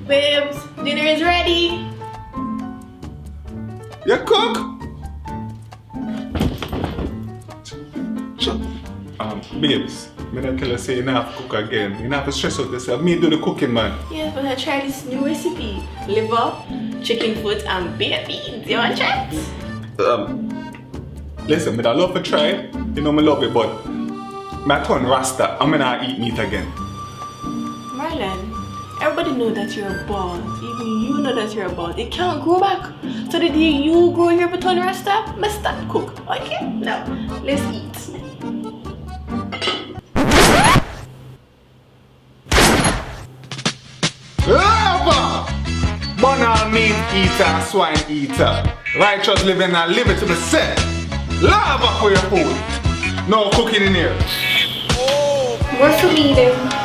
Babes, dinner is ready. You cook? Babes, me not tell you say you not have to cook again. You not have to stress out yourself. Me do the cooking, man. Yeah, but I tried this new recipe. Liver, chicken foot, and baked beans. You want to try it? Listen, me I love to try it. You know me love it, but my turn Rasta, I'm gonna eat meat again. Marlon, everybody know that you're bald. Even you know that you're bald. It can't grow back. So the day you grow your baton rasta, must stop cook. Okay? Now, let's eat. Lava! Banal meat eater, swine eater. Righteous living and live it to myself. Lava for your food. No cooking in here. More for me then.